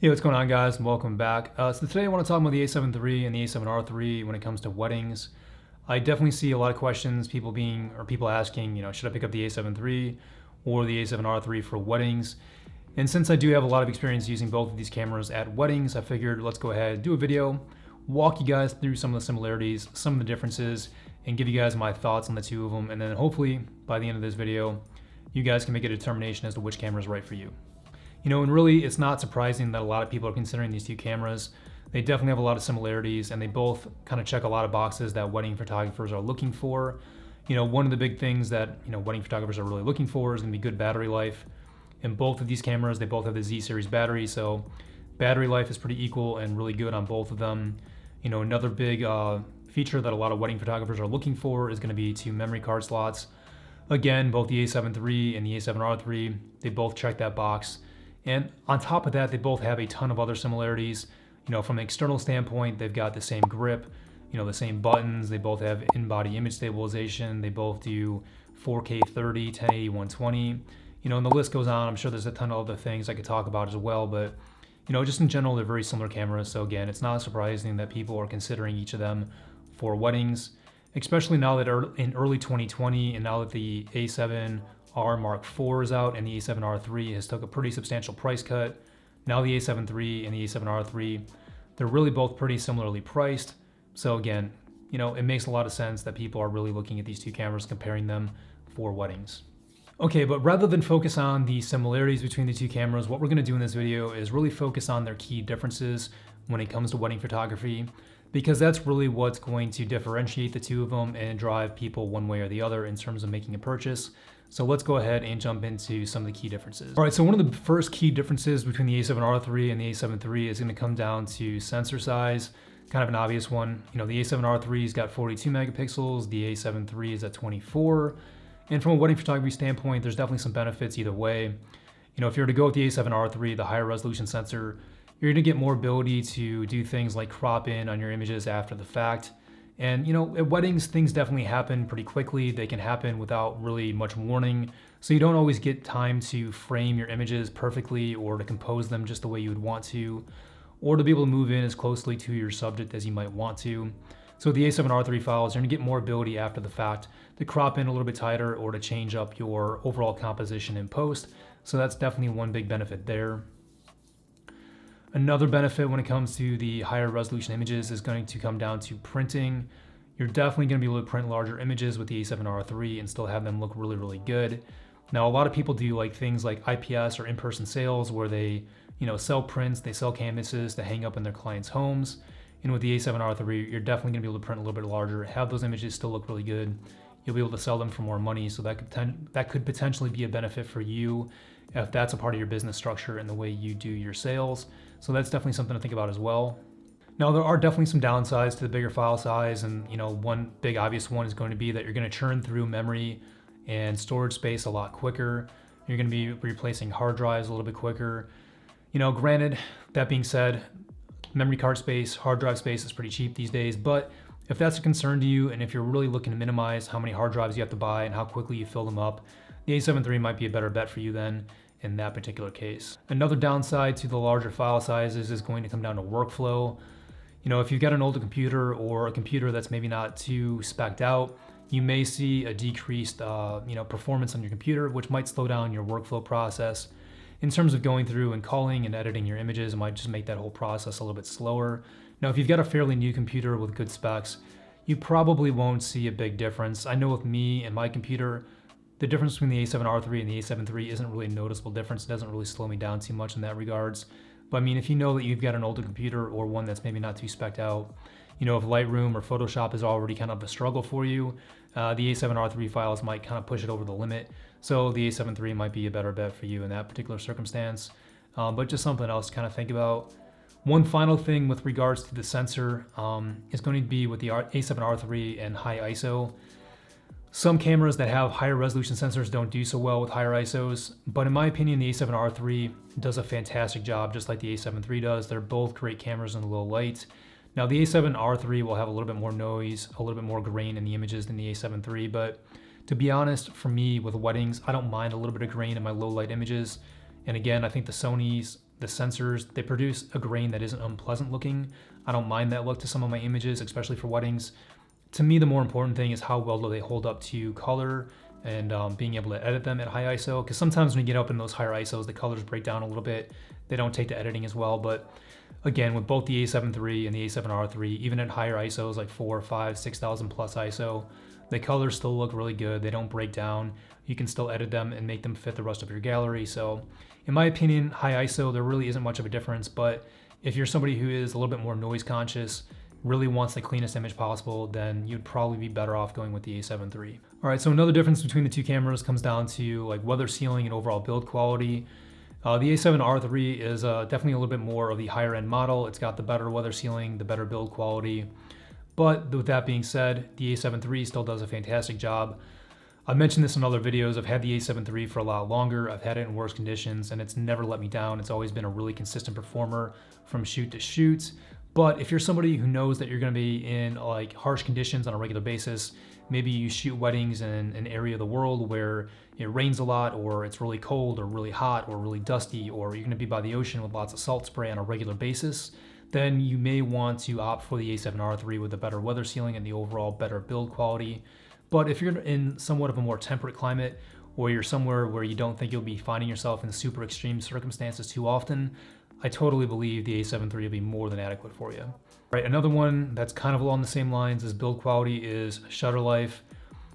Hey, what's going on, guys, and welcome back. So today I want to talk about the A7 III and the A7R III when it comes to weddings. I definitely see a lot of questions, people asking, should I pick up the A7 III or the A7R III for weddings? And since I do have a lot of experience using both of these cameras at weddings, I figured let's go ahead and do a video, walk you guys through some of the similarities, some of the differences, and give you guys my thoughts on the two of them. And then hopefully by the end of this video, you guys can make a determination as to which camera is right for you. And really, it's not surprising that a lot of people are considering these two cameras. They definitely have a lot of similarities, and they both kind of check a lot of boxes that wedding photographers are looking for. One of the big things that wedding photographers are really looking for is going to be good battery life. In both of these cameras, they both have the Z series battery, so battery life is pretty equal and really good on both of them. Another big feature that a lot of wedding photographers are looking for is going to be two memory card slots. Again, both the A7 III and the A7R III, they both check that box. And on top of that, they both have a ton of other similarities. From an external standpoint, they've got the same grip, the same buttons. They both have in-body image stabilization. They both do 4K 30, 1080, 120. And the list goes on. I'm sure there's a ton of other things I could talk about as well. But, just in general, they're very similar cameras. So again, it's not surprising that people are considering each of them for weddings, especially now that in early 2020 and now that the A7R Mark IV is out and the A7R III has took a pretty substantial price cut. Now the A7 III and the A7R III, they're really both pretty similarly priced. So again, it makes a lot of sense that people are really looking at these two cameras, comparing them for weddings. Okay, but rather than focus on the similarities between the two cameras, what we're going to do in this video is really focus on their key differences when it comes to wedding photography, because that's really what's going to differentiate the two of them and drive people one way or the other in terms of making a purchase. So let's go ahead and jump into some of the key differences. All right, so one of the first key differences between the A7R III and the A7 III is going to come down to sensor size, kind of an obvious one. The A7R III's got 42 megapixels, the A7 III is at 24. And from a wedding photography standpoint, there's definitely some benefits either way. If you were to go with the A7R III, the higher resolution sensor, you're going to get more ability to do things like crop in on your images after the fact. And at weddings, things definitely happen pretty quickly. They can happen without really much warning. So you don't always get time to frame your images perfectly or to compose them just the way you would want to, or to be able to move in as closely to your subject as you might want to. So the A7R III files, you're gonna get more ability after the fact to crop in a little bit tighter or to change up your overall composition in post. So that's definitely one big benefit there. Another benefit when it comes to the higher resolution images is going to come down to printing. You're definitely going to be able to print larger images with the A7R III and still have them look really, really good. Now, a lot of people do things like IPS or in-person sales where they, sell prints, they sell canvases to hang up in their clients' homes. And with the A7R III, you're definitely going to be able to print a little bit larger, have those images still look really good. You'll be able to sell them for more money, so that could potentially be a benefit for you if that's a part of your business structure and the way you do your sales. So that's definitely something to think about as well. Now, there are definitely some downsides to the bigger file size, and one big obvious one is going to be that you're going to churn through memory and storage space a lot quicker. You're going to be replacing hard drives a little bit quicker. Granted, that being said, memory card space, hard drive space is pretty cheap these days, but if that's a concern to you, and if you're really looking to minimize how many hard drives you have to buy and how quickly you fill them up, the A7 III might be a better bet for you then in that particular case. Another downside to the larger file sizes is going to come down to workflow. If you've got an older computer or a computer that's maybe not too spec'd out, you may see a decreased performance on your computer, which might slow down your workflow process. In terms of going through and culling and editing your images, it might just make that whole process a little bit slower. Now, if you've got a fairly new computer with good specs, you probably won't see a big difference. I know with me and my computer, the difference between the A7R III and the A7 III isn't really a noticeable difference. It doesn't really slow me down too much in that regards. But I mean, if you know that you've got an older computer or one that's maybe not too spec'd out, if Lightroom or Photoshop is already kind of a struggle for you, the A7R III files might kind of push it over the limit. So the A7 III might be a better bet for you in that particular circumstance. But just something else to kind of think about. One final thing with regards to the sensor is going to be with the A7R III and high ISO. Some cameras that have higher resolution sensors don't do so well with higher ISOs, but in my opinion, the A7R III does a fantastic job, just like the A7 III does. They're both great cameras in the low light. Now, the A7R III will have a little bit more noise, a little bit more grain in the images than the A7 III, but to be honest, for me with weddings, I don't mind a little bit of grain in my low light images. And again, I think the Sony's the sensors, they produce a grain that isn't unpleasant looking. I don't mind that look to some of my images, especially for weddings. To me, the more important thing is how well do they hold up to color and being able to edit them at high ISO. Because sometimes when you get up in those higher ISOs, the colors break down a little bit. They don't take to editing as well. But again, with both the A7III and the A7R III, even at higher ISOs like 4, 5, 6,000 plus ISO, the colors still look really good. They don't break down. You can still edit them and make them fit the rest of your gallery. So in my opinion, high ISO, there really isn't much of a difference. But if you're somebody who is a little bit more noise conscious, really wants the cleanest image possible, then you'd probably be better off going with the A7 III. All right, so another difference between the two cameras comes down to like weather sealing and overall build quality. The A7R III is definitely a little bit more of the higher end model. It's got the better weather sealing, the better build quality. But with that being said, the A7 III still does a fantastic job. I've mentioned this in other videos. I've had the A7 III for a lot longer. I've had it in worse conditions and it's never let me down. It's always been a really consistent performer from shoot to shoot. But if you're somebody who knows that you're gonna be in like harsh conditions on a regular basis, maybe you shoot weddings in an area of the world where it rains a lot, or it's really cold or really hot or really dusty, or you're gonna be by the ocean with lots of salt spray on a regular basis, then you may want to opt for the A7R III with the better weather sealing and the overall better build quality. But if you're in somewhat of a more temperate climate, or you're somewhere where you don't think you'll be finding yourself in super extreme circumstances too often, I totally believe the A7 III will be more than adequate for you. Right, another one that's kind of along the same lines as build quality is shutter life.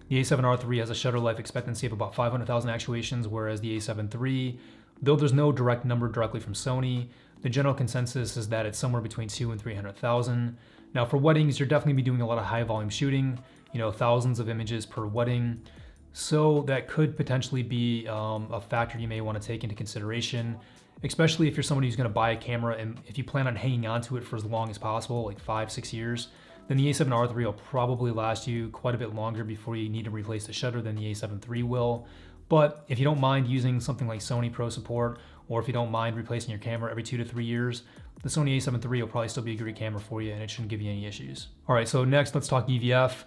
The A7R III has a shutter life expectancy of about 500,000 actuations, whereas the A7 III, though there's no direct number directly from Sony, the general consensus is that it's somewhere between 200,000 and 300,000. Now for weddings, you're definitely be doing a lot of high volume shooting, thousands of images per wedding. So that could potentially be a factor you may want to take into consideration, especially if you're somebody who's going to buy a camera and if you plan on hanging on to it for as long as possible, like 5-6 years, then the A7R III will probably last you quite a bit longer before you need to replace the shutter than the A7 III will. But if you don't mind using something like Sony Pro Support, or if you don't mind replacing your camera every 2 to 3 years, the Sony A7 III will probably still be a great camera for you and it shouldn't give you any issues. All right, so next let's talk EVF.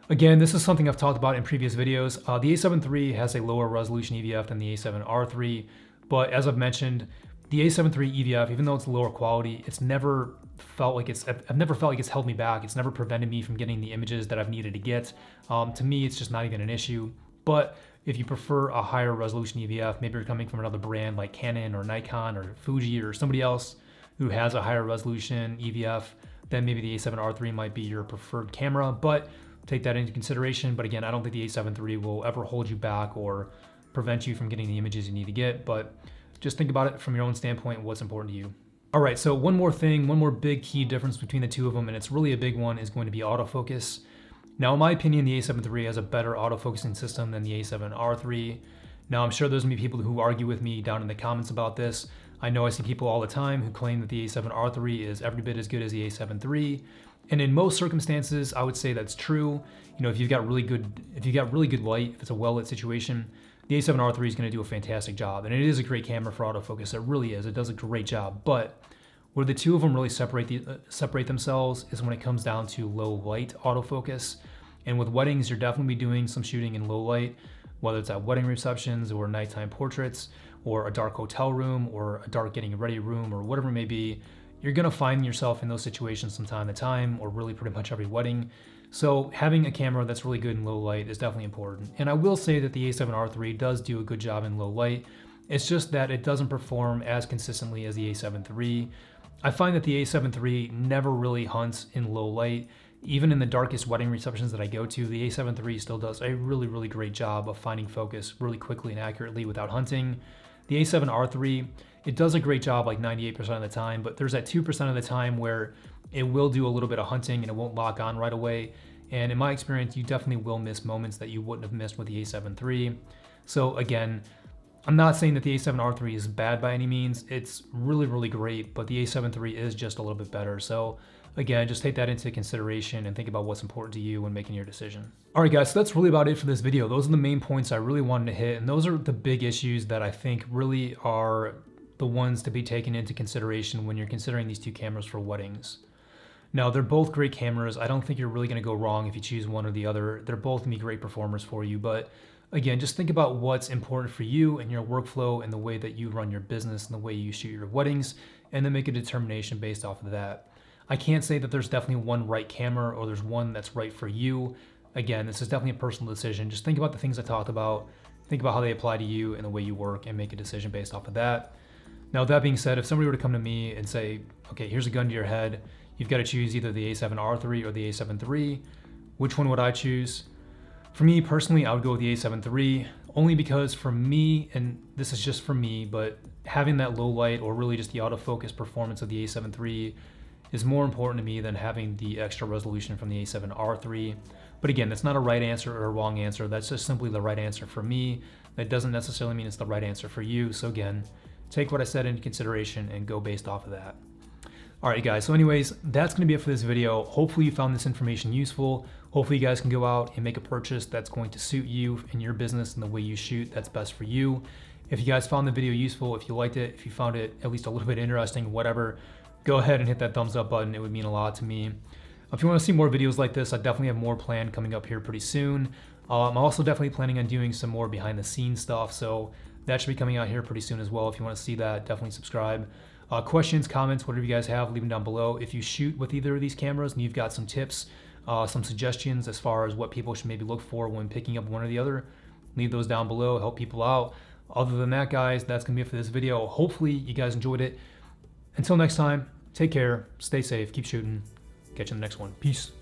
Again, this is something I've talked about in previous videos. The A7 III has a lower resolution EVF than the A7R III, but as I've mentioned, the A7 III EVF, even though it's lower quality, I've never felt like it's held me back. It's never prevented me from getting the images that I've needed to get. To me, it's just not even an issue. But if you prefer a higher resolution EVF, maybe you're coming from another brand like Canon or Nikon or Fuji or somebody else who has a higher resolution EVF, then maybe the A7R III might be your preferred camera, but take that into consideration. But again, I don't think the A7 III will ever hold you back or prevent you from getting the images you need to get, but just think about it from your own standpoint, what's important to you. All right, so one more big key difference between the two of them, and it's really a big one, is going to be autofocus. Now, in my opinion, the A7 III has a better autofocusing system than the A7R III. Now, I'm sure there's gonna be people who argue with me down in the comments about this. I know I see people all the time who claim that the A7R III is every bit as good as the A7 III. And in most circumstances, I would say that's true. If you've got really good light, if it's a well-lit situation, the A7R III is going to do a fantastic job. And it is a great camera for autofocus. It really is. It does a great job. But where the two of them really separate themselves is when it comes down to low light autofocus. And with weddings, you're definitely doing some shooting in low light, whether it's at wedding receptions or nighttime portraits or a dark hotel room or a dark getting ready room or whatever it may be. You're gonna find yourself in those situations from time to time, or really pretty much every wedding. So having a camera that's really good in low light is definitely important. And I will say that the A7R III does do a good job in low light. It's just that it doesn't perform as consistently as the A7 III. I find that the A7 III never really hunts in low light. Even in the darkest wedding receptions that I go to, the A7 III still does a really, really great job of finding focus really quickly and accurately without hunting. The A7R III, it does a great job like 98% of the time, but there's that 2% of the time where it will do a little bit of hunting and it won't lock on right away. And in my experience, you definitely will miss moments that you wouldn't have missed with the A7 III. So again, I'm not saying that the A7R III is bad by any means. It's really, really great, but the A7 III is just a little bit better. So again, just take that into consideration and think about what's important to you when making your decision. All right, guys, so that's really about it for this video. Those are the main points I really wanted to hit, and those are the big issues that I think really are the ones to be taken into consideration when you're considering these two cameras for weddings. Now, they're both great cameras. I don't think you're really gonna go wrong if you choose one or the other. They're both gonna be great performers for you, but Again, just think about what's important for you and your workflow and the way that you run your business and the way you shoot your weddings, and then make a determination based off of that. I can't say that there's definitely one right camera or there's one that's right for you. Again, this is definitely a personal decision. Just think about the things I talked about, think about how they apply to you and the way you work, and make a decision based off of that. Now, with that being said, if somebody were to come to me and say, okay, here's a gun to your head, you've got to choose either the A7R III or the A7III, which one would I choose? For me personally, I would go with the A7III, only because for me, and this is just for me, but having that low light or really just the autofocus performance of the A7III is more important to me than having the extra resolution from the A7R III. But again, that's not a right answer or a wrong answer. That's just simply the right answer for me. That doesn't necessarily mean it's the right answer for you. So again, take what I said into consideration and go based off of that. All right, guys, so anyways, that's gonna be it for this video. Hopefully you found this information useful. Hopefully you guys can go out and make a purchase that's going to suit you and your business and the way you shoot that's best for you. If you guys found the video useful, if you liked it, if you found it at least a little bit interesting, whatever, go ahead and hit that thumbs up button. It would mean a lot to me. If you want to see more videos like this, I definitely have more planned coming up here pretty soon. I'm also definitely planning on doing some more behind the scenes stuff, so that should be coming out here pretty soon as well. If you want to see that, definitely subscribe. Questions, comments, whatever you guys have, leave them down below. If you shoot with either of these cameras and you've got some tips, some suggestions as far as what people should maybe look for when picking up one or the other, leave those down below, help people out. Other than that, guys, that's gonna be it for this video. Hopefully you guys enjoyed it. Until next time, take care, stay safe, keep shooting. Catch you in the next one. Peace.